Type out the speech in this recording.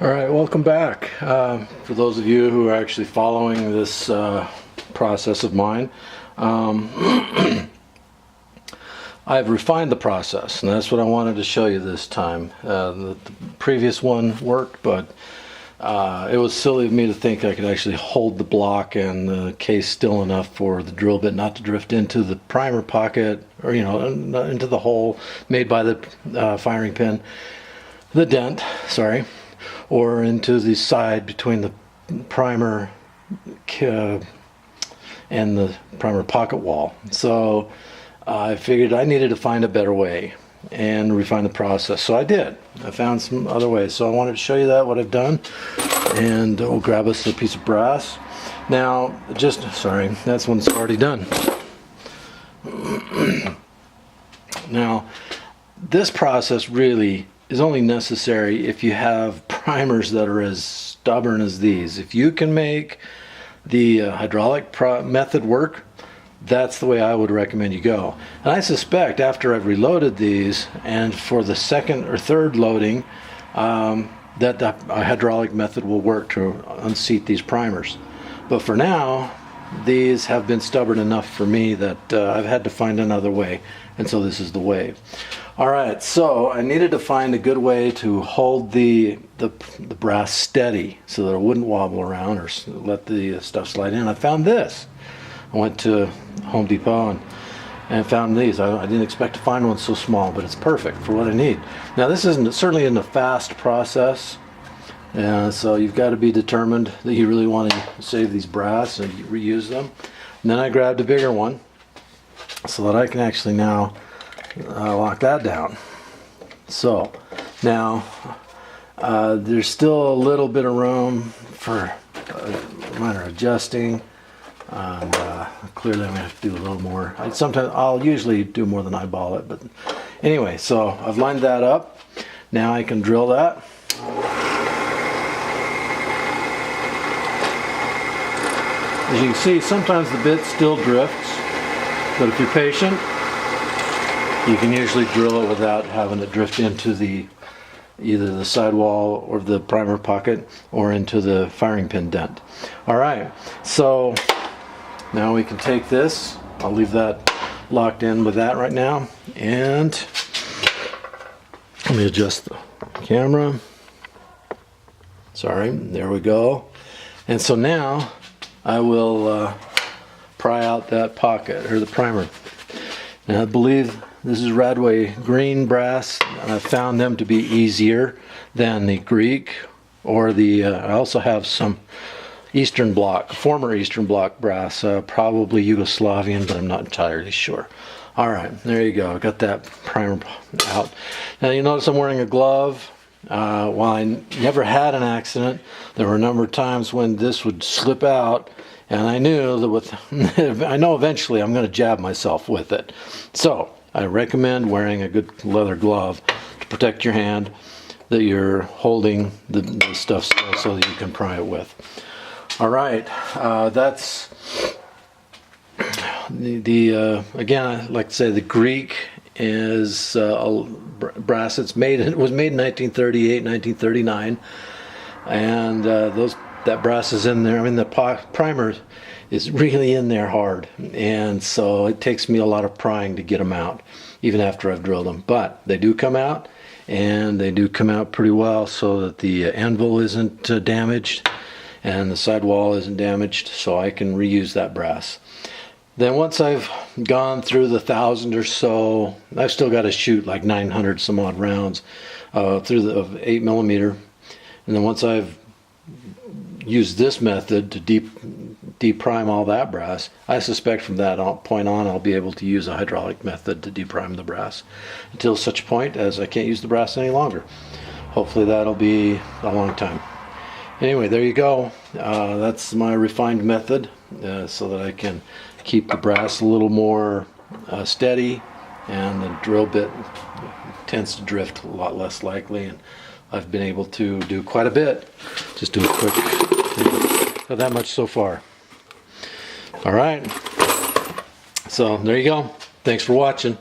All right, welcome back. For those of you who are actually following this process of mine, I've refined the process, and that's what I wanted to show you this time. The previous one worked, but it was silly of me to think I could actually hold the block and the case still enough for the drill bit not to drift into the primer pocket, or into the hole made by the firing pin, the dent, sorry, or into the side between the primer and the primer pocket wall. So I figured I needed to find a better way and refine the process. So I did. I found some other ways. So I wanted to show you that, what I've done. And we'll grab us a piece of brass. Now, that's one that's already done. Now, this process really is only necessary if you have primers that are as stubborn as these. If you can make the hydraulic method work, that's the way I would recommend you go. And I suspect after I've reloaded these, and for the second or third loading, that the hydraulic method will work to unseat these primers. But for now, these have been stubborn enough for me that I've had to find another way, and so this is the way. Alright, so I needed to find a good way to hold the brass steady so that it wouldn't wobble around or let the stuff slide in. I found this. I went to Home Depot and found these. I didn't expect to find one so small, but it's perfect for what I need. Now this certainly isn't a fast process, so you've got to be determined that you really want to save these brass and reuse them. And then I grabbed a bigger one so that I can actually now lock that down. So now there's still a little bit of room for minor adjusting, and clearly I'm going to have to do a little more. I'll usually do more than eyeball it, but anyway, so I've lined that up. Now I can drill that. As you can see, sometimes the bit still drifts, but if you're patient, you can usually drill it without having it drift into either the sidewall or the primer pocket or into the firing pin dent. Alright, so now we can take this. I'll leave that locked in with that right now, and let me adjust the camera. Sorry, there we go. And so now I will pry out that pocket, or the primer. Now I believe this is Radway green brass, and I found them to be easier than the Greek or the, I also have some Eastern Bloc, former Eastern Bloc brass, probably Yugoslavian, but I'm not entirely sure. Alright, there you go, I got that primer out. Now you notice I'm wearing a glove. While I never had an accident, there were a number of times when this would slip out, and I knew that I know eventually I'm going to jab myself with it. So I recommend wearing a good leather glove to protect your hand, that you're holding the stuff still so that you can pry it with. Alright, that's again, I like to say the Greek is brass. It was made in 1938, 1939, and that brass is in there. I mean, the primer is really in there hard, and so it takes me a lot of prying to get them out, even after I've drilled them. But they do come out, and they do come out pretty well, so that the anvil isn't damaged and the sidewall isn't damaged, so I can reuse that brass. Then once I've gone through the 1,000 or so, I've still got to shoot like 900 some odd rounds through the 8mm, and then once I've used this method to deprime all that brass, I suspect from that point on I'll be able to use a hydraulic method to deprime the brass until such point as I can't use the brass any longer. Hopefully that'll be a long time. Anyway, there you go. That's my refined method, so that I can keep the brass a little more steady, and the drill bit tends to drift a lot less likely, and I've been able to do quite a bit. Just do a quick, not that much so far. Alright, so there you go. Thanks for watching.